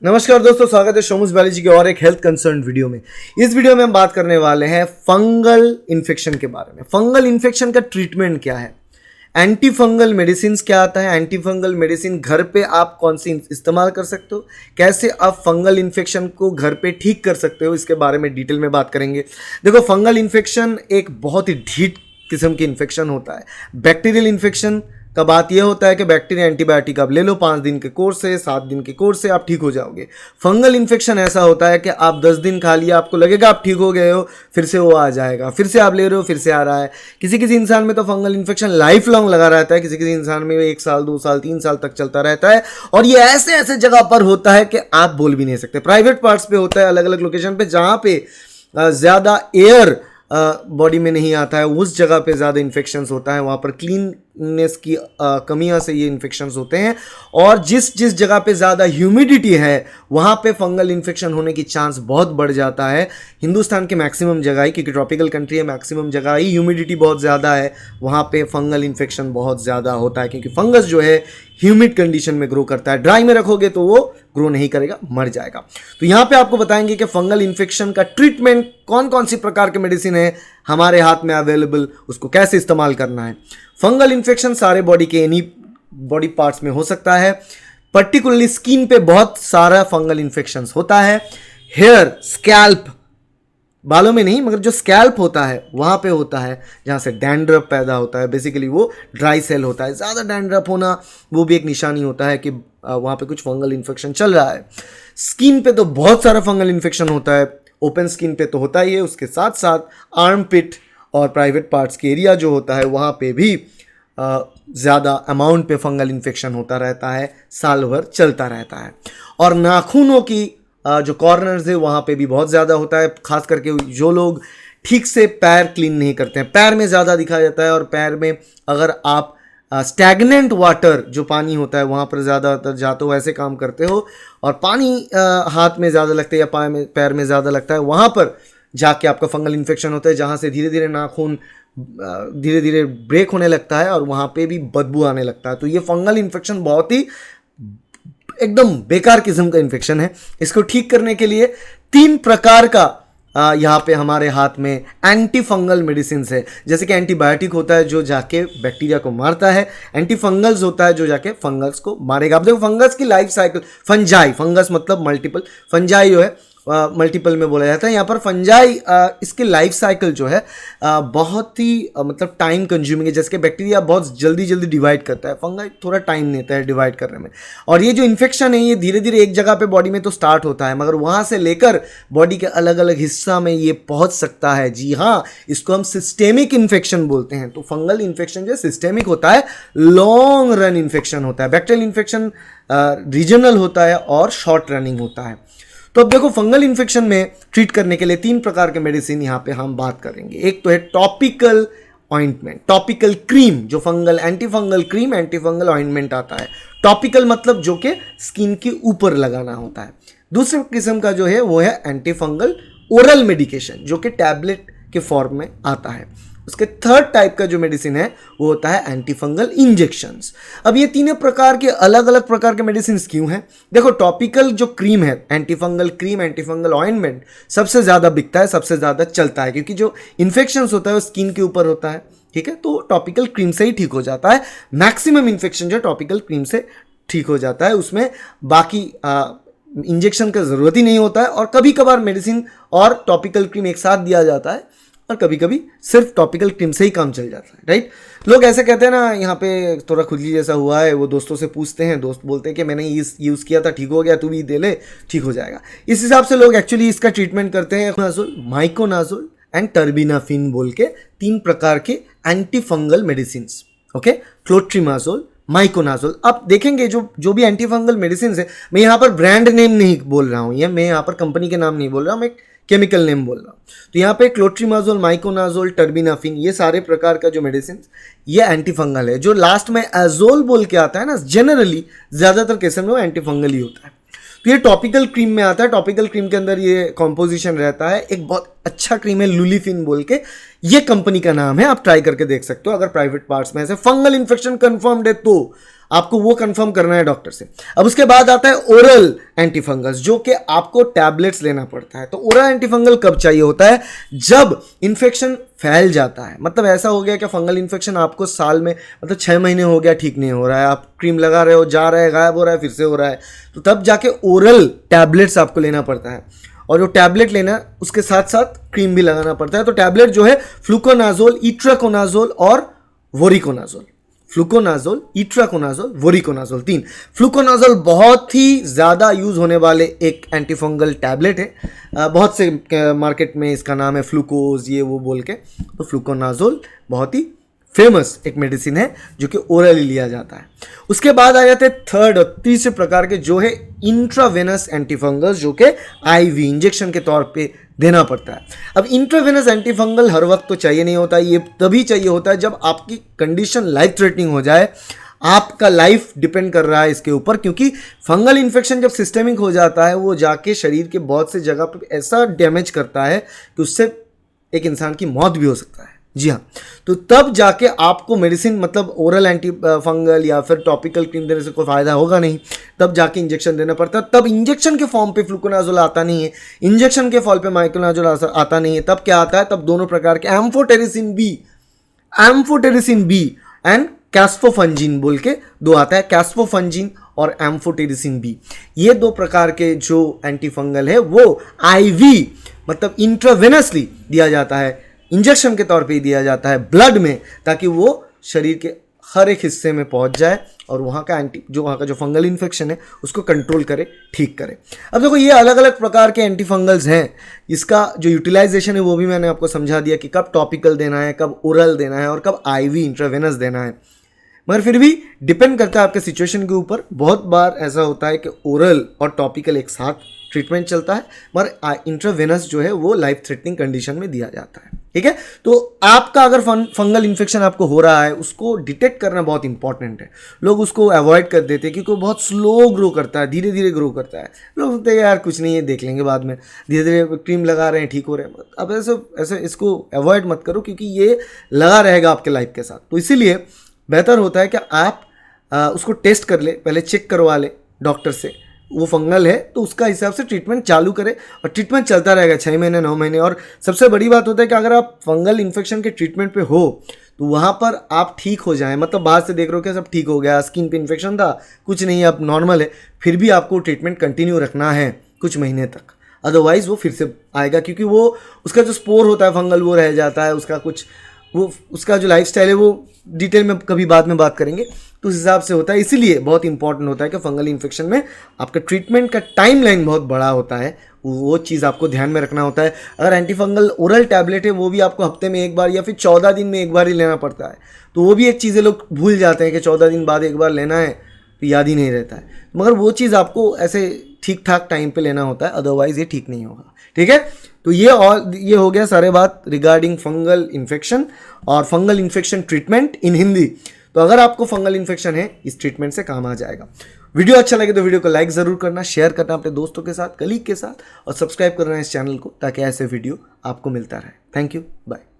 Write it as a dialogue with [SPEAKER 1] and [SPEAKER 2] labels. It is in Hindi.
[SPEAKER 1] नमस्कार दोस्तों, स्वागत है सोमस बायोलॉजी के और एक हेल्थ कंसर्न वीडियो में। इस वीडियो में हम बात करने वाले हैं फंगल इन्फेक्शन के बारे में। फंगल इन्फेक्शन का ट्रीटमेंट क्या है, एंटी फंगल मेडिसिन क्या आता है, एंटी फंगल मेडिसिन घर पे आप कौन सी इस्तेमाल कर सकते हो, कैसे आप फंगल इन्फेक्शन को घर पे ठीक कर सकते हो, इसके बारे में डिटेल में बात करेंगे। देखो, फंगल इन्फेक्शन एक बहुत ही ढीठ किस्म की इन्फेक्शन होता है। बैक्टीरियल इन्फेक्शन का बात यह होता है कि बैक्टीरिया एंटीबायोटिक आप ले लो, 5 दिन के कोर्स से 7 दिन के कोर्स से आप ठीक हो जाओगे। फंगल इन्फेक्शन ऐसा होता है कि आप 10 दिन खा लिया, आपको लगेगा आप ठीक हो गए हो, फिर से वो आ जाएगा, फिर से आप ले रहे हो, फिर से आ रहा है। किसी किसी इंसान में तो फंगल इन्फेक्शन लाइफ लॉन्ग लगा रहता है, किसी किसी इंसान में 1 साल 2 साल 3 साल तक चलता रहता है। और ये ऐसे ऐसे जगह पर होता है कि आप बोल भी नहीं सकते। प्राइवेट पार्ट्स पे होता है, अलग अलग लोकेशन पे, जहाँ पे ज़्यादा एयर बॉडी में नहीं आता है, उस जगह पे ज़्यादा इन्फेक्शंस होता है। वहाँ पर क्लीननेस की कमियां से ये इन्फेक्शंस होते हैं। और जिस जिस जगह पे ज़्यादा ह्यूमिडिटी है वहाँ पे फंगल इन्फेक्शन होने की चांस बहुत बढ़ जाता है। हिंदुस्तान के मैक्सिमम जगह ही, क्योंकि ट्रॉपिकल कंट्री है, मैक्सिमम जगह ही ह्यूमिडिटी बहुत ज़्यादा है, वहाँ पे फंगल इन्फेक्शन बहुत ज़्यादा होता है। क्योंकि फंगस जो है ह्यूमिड कंडीशन में ग्रो करता है, ड्राई में रखोगे तो वो ग्रो नहीं करेगा, मर जाएगा। तो यहाँ पे आपको बताएंगे कि फंगल इन्फेक्शन का ट्रीटमेंट कौन कौन सी प्रकार के मेडिसिन है हमारे हाथ में अवेलेबल, उसको कैसे इस्तेमाल करना है। फंगल इन्फेक्शन सारे बॉडी के एनी बॉडी पार्ट्स में हो सकता है। पर्टिकुलरली स्किन पे बहुत सारा फंगल इन्फेक्शन होता है। हेयर, स्कैल्प, बालों में नहीं मगर जो स्कैल्प होता है वहाँ पे होता है, जहाँ से डैंड्रफ पैदा होता है। बेसिकली वो ड्राई सेल होता है। ज़्यादा डैंड्रफ होना वो भी एक निशानी होता है कि वहाँ पे कुछ फंगल इन्फेक्शन चल रहा है। स्किन पे तो बहुत सारा फंगल इन्फेक्शन होता है, ओपन स्किन पे तो होता ही है, उसके साथ साथ आर्म पिट और प्राइवेट पार्ट्स के एरिया जो होता है वहाँ पे भी ज़्यादा अमाउंट पे फंगल इन्फेक्शन होता रहता है, साल भर चलता रहता है। और नाखूनों की जो कॉर्नर्स है वहाँ पे भी बहुत ज़्यादा होता है, खास करके जो लोग ठीक से पैर क्लीन नहीं करते हैं, पैर में ज़्यादा दिखाया जाता है। और पैर में अगर आप स्टैग्नेंट वाटर जो पानी होता है वहाँ पर ज़्यादातर जाते हो, ऐसे काम करते हो और पानी हाथ में ज़्यादा लगता है या पैर में ज़्यादा लगता है, वहाँ पर जाके आपका फंगल इन्फेक्शन होता है, जहाँ से धीरे धीरे नाखून धीरे धीरे ब्रेक होने लगता है और वहाँ पे भी बदबू आने लगता है। तो ये फंगल इन्फेक्शन बहुत ही एकदम बेकार किस्म का इन्फेक्शन है। इसको ठीक करने के लिए 3 प्रकार का यहाँ पे हमारे हाथ में एंटी फंगल मेडिसिन है। जैसे कि एंटीबायोटिक होता है जो जाके बैक्टीरिया को मारता है, एंटी फंगल्स होता है जो जाके फंगल्स को मारेगा। अब देखो, फंगस की लाइफ साइकिल, फंजाई, फंगस मतलब मल्टीपल, फंजाई जो है मल्टीपल में बोला जाता है। यहाँ पर फंजाई इसकी लाइफ साइकिल जो है बहुत ही मतलब टाइम कंज्यूमिंग है। जैसे कि बैक्टीरिया बहुत जल्दी जल्दी डिवाइड करता है, फंगाई थोड़ा टाइम लेता है डिवाइड करने में। और ये जो इन्फेक्शन है ये धीरे धीरे एक जगह पे बॉडी में तो स्टार्ट होता है, मगर वहाँ से लेकर बॉडी के अलग अलग हिस्सा में ये पहुँच सकता है। जी हाँ, इसको हम सिस्टेमिक इन्फेक्शन बोलते हैं। तो फंगल इन्फेक्शन जो सिस्टेमिक होता है, लॉन्ग रन इन्फेक्शन होता है। बैक्टीरियल इन्फेक्शन रीजनल होता है और शॉर्ट रनिंग होता है। तो अब देखो, फंगल इन्फेक्शन में ट्रीट करने के लिए 3 प्रकार के मेडिसिन यहाँ पे हम बात करेंगे। एक तो है टॉपिकल ऑइंटमेंट, टॉपिकल क्रीम, जो fungal anti fungal cream, anti fungal ointment आता है। टॉपिकल मतलब जो कि स्किन के ऊपर लगाना होता है। दूसरे किस्म का जो है वो है एंटी फंगल ओरल मेडिकेशन, जो कि टैबलेट के फॉर्म में आता है। उसके थर्ड टाइप का जो मेडिसिन है वो होता है एंटी फंगल इंजेक्शंस। अब ये तीनों प्रकार के अलग अलग प्रकार के मेडिसिन क्यों हैं? देखो, टॉपिकल जो क्रीम है, anti fungal cream, anti fungal ointment, सबसे ज़्यादा बिकता है, सबसे ज़्यादा चलता है, क्योंकि जो इन्फेक्शंस होता है वो स्किन के ऊपर होता है। ठीक है, तो टॉपिकल क्रीम से ही ठीक हो जाता है। मैक्सिमम इन्फेक्शन जो टॉपिकल क्रीम से ठीक हो जाता है, उसमें बाकी इंजेक्शन का ज़रूरत ही नहीं होता है। और कभी कभार मेडिसिन और टॉपिकल क्रीम एक साथ दिया जाता है और कभी कभी सिर्फ टॉपिकल क्रीम से ही काम चल जाता है। राइट, लोग ऐसे कहते हैं ना, यहाँ पे थोड़ा खुजली जैसा हुआ है, वो दोस्तों से पूछते हैं, दोस्त बोलते हैं कि मैंने यूज़ किया था, ठीक हो गया, तू भी दे ले, ठीक हो जाएगा। इस हिसाब से लोग एक्चुअली इसका ट्रीटमेंट करते हैं। नाजोल, माइकोनाजोल एंड टर्बिनाफिन बोल के 3 प्रकार के anti fungal medicine. Okay, clotrimazole, miconazole. आप देखेंगे जो भी एंटी फंगल मेडिसिन है, मैं यहाँ पर ब्रांड नेम नहीं बोल रहा हूँ, मैं यहाँ पर कंपनी के नाम नहीं बोल रहा हूँ, मैं केमिकल नेम बोल रहा हूँ। तो यहाँ पे क्लोट्रीमाजोल, माइकोनाजोल, टर्बिनाफिन, ये सारे प्रकार का जो मेडिसिन ये एंटी फंगल है। जो लास्ट में एजोल बोल के आता है ना, जनरली ज़्यादातर केसेस में वो एंटी फंगल ही होता है। तो ये टॉपिकल क्रीम में आता है। टॉपिकल क्रीम के अंदर ये कॉम्पोजिशन रहता है, एक बहुत अच्छा क्रीम है, लुलिफिन बोल के ये कंपनी का नाम है, आप ट्राई करके देख सकते हो। अगर प्राइवेट पार्ट्स में ऐसे फंगल इन्फेक्शन कंफर्म्ड है तो आपको वो कंफर्म करना है डॉक्टर से। अब उसके बाद आता है ओरल एंटीफंगस, जो कि आपको टैबलेट्स लेना पड़ता है। तो ओरल एंटीफंगल कब चाहिए होता है? जब इन्फेक्शन फैल जाता है। मतलब ऐसा हो गया कि फंगल इन्फेक्शन आपको साल में मतलब 6 महीने हो गया, ठीक नहीं हो रहा है, आप क्रीम लगा रहे हो, जा रहा है, गायब हो रहा है, फिर से हो रहा है, तो तब जाके ओरल टैबलेट्स आपको लेना पड़ता है। और जो टैबलेट लेना है उसके साथ साथ क्रीम भी लगाना पड़ता है। तो टैबलेट जो है फ्लूकोनाजोल, इट्राकोनाजोल और voriconazole. Fluconazole, itraconazole, voriconazole, 3। Fluconazole बहुत ही ज़्यादा यूज़ होने वाले एक एंटीफंगल टैबलेट है। बहुत से मार्केट में इसका नाम है फ्लूकोज, ये वो बोल के। तो फ्लूकोनाजोल बहुत ही फेमस एक मेडिसिन है जो कि ओरली लिया जाता है। उसके बाद आ जाते हैं थर्ड और तीसरे प्रकार के, जो है इंट्रावेनस एंटीफंगल, जो कि आईवी इंजेक्शन के तौर पे देना पड़ता है। अब इंट्रावेनस एंटीफंगल हर वक्त तो चाहिए नहीं होता, ये तभी चाहिए होता है जब आपकी कंडीशन लाइफ थ्रेटनिंग हो जाए, आपका लाइफ डिपेंड कर रहा है इसके ऊपर। क्योंकि फंगल इन्फेक्शन जब सिस्टेमिक हो जाता है वो जाके शरीर के बहुत से जगह पे ऐसा डैमेज करता है कि उससे एक इंसान की मौत भी हो सकता है। जी हाँ, तो तब जाके आपको मेडिसिन मतलब ओरल एंटी फंगल या फिर टॉपिकल क्रीम देने से कोई फायदा होगा नहीं, तब जाके इंजेक्शन देना पड़ता है। तब इंजेक्शन के फॉर्म पे फ्लूकोनाजोल आता नहीं है, इंजेक्शन के फॉर्म पे माइक्रोनाजोल आता नहीं है। तब क्या आता है? तब दोनों प्रकार के एम्फोटेरिसिन बी एंड कैस्फोफंजिन बोल के दो आता है, कैस्फोफंजिन और एम्फोटेरिसिन बी। ये दो प्रकार के जो एंटीफंगल है वो आईवी मतलब इंट्रावेनसली दिया जाता है, इंजेक्शन के तौर पे ही दिया जाता है ब्लड में, ताकि वो शरीर के हर एक हिस्से में पहुंच जाए और वहाँ का जो फंगल इन्फेक्शन है उसको कंट्रोल करे, ठीक करे। अब देखो ये अलग अलग प्रकार के एंटीफंगल्स हैं, इसका जो यूटिलाइजेशन है वो भी मैंने आपको समझा दिया कि कब टॉपिकल देना है, कब ओरल देना है और कब आईवी इंट्रावेनस देना है। मगर फिर भी डिपेंड करता है आपके सिचुएशन के ऊपर। बहुत बार ऐसा होता है कि ओरल और टॉपिकल एक साथ ट्रीटमेंट चलता है, मगर इंट्रावेनस जो है वो लाइफ थ्रेटनिंग कंडीशन में दिया जाता है। ठीक है, तो आपका अगर फंगल इन्फेक्शन आपको हो रहा है उसको डिटेक्ट करना बहुत इंपॉर्टेंट है। लोग उसको अवॉइड कर देते हैं क्योंकि वो बहुत स्लो ग्रो करता है, धीरे धीरे ग्रो करता है। लोग सोचते हैं यार कुछ नहीं है, देख लेंगे बाद में, धीरे धीरे क्रीम लगा रहे हैं, ठीक हो रहे हैं। अब ऐसे इसको अवॉइड मत करो क्योंकि ये लगा रहेगा आपके लाइफ के साथ। तो इसीलिए बेहतर होता है कि आप उसको टेस्ट कर ले, पहले चेक करवा ले डॉक्टर से, वो फंगल है तो उसका हिसाब से ट्रीटमेंट चालू करें। और ट्रीटमेंट चलता रहेगा 6 महीने 9 महीने। और सबसे बड़ी बात होता है कि अगर आप फंगल इन्फेक्शन के ट्रीटमेंट पे हो तो वहाँ पर आप ठीक हो जाएं, मतलब बाहर से देख रहे हो क्या सब ठीक हो गया, स्किन पे इन्फेक्शन था, कुछ नहीं, अब नॉर्मल है, फिर भी आपको ट्रीटमेंट कंटिन्यू रखना है कुछ महीने तक, अदरवाइज वो फिर से आएगा। क्योंकि वो उसका जो स्पोर होता है फंगल वो रह जाता है, उसका जो लाइफस्टाइल है वो डिटेल में कभी बाद में बात करेंगे, तो उस हिसाब से होता है। इसीलिए बहुत इंपॉर्टेंट होता है कि फंगल इन्फेक्शन में आपका ट्रीटमेंट का टाइमलाइन बहुत बड़ा होता है, वो चीज़ आपको ध्यान में रखना होता है। अगर एंटीफंगल ओरल टैबलेट है वो भी आपको हफ्ते में एक बार या फिर 14 दिन में एक बार ही लेना पड़ता है, तो वो भी एक चीज़ है, लोग भूल जाते हैं कि 14 दिन बाद एक बार लेना है, तो याद ही नहीं रहता है। मगर वो चीज़ आपको ऐसे ठीक ठाक टाइम पे लेना होता है, अदरवाइज ये ठीक नहीं होगा। ठीक है, तो ये हो गया सारे बात रिगार्डिंग फंगल इन्फेक्शन और फंगल इन्फेक्शन ट्रीटमेंट इन हिंदी। तो अगर आपको फंगल इन्फेक्शन है इस ट्रीटमेंट से काम आ जाएगा। वीडियो अच्छा लगे तो वीडियो को लाइक ज़रूर करना, शेयर करना अपने दोस्तों के साथ, कलीग के साथ, और सब्सक्राइब करना इस चैनल को ताकि ऐसे वीडियो आपको मिलता रहे। Thank you, bye.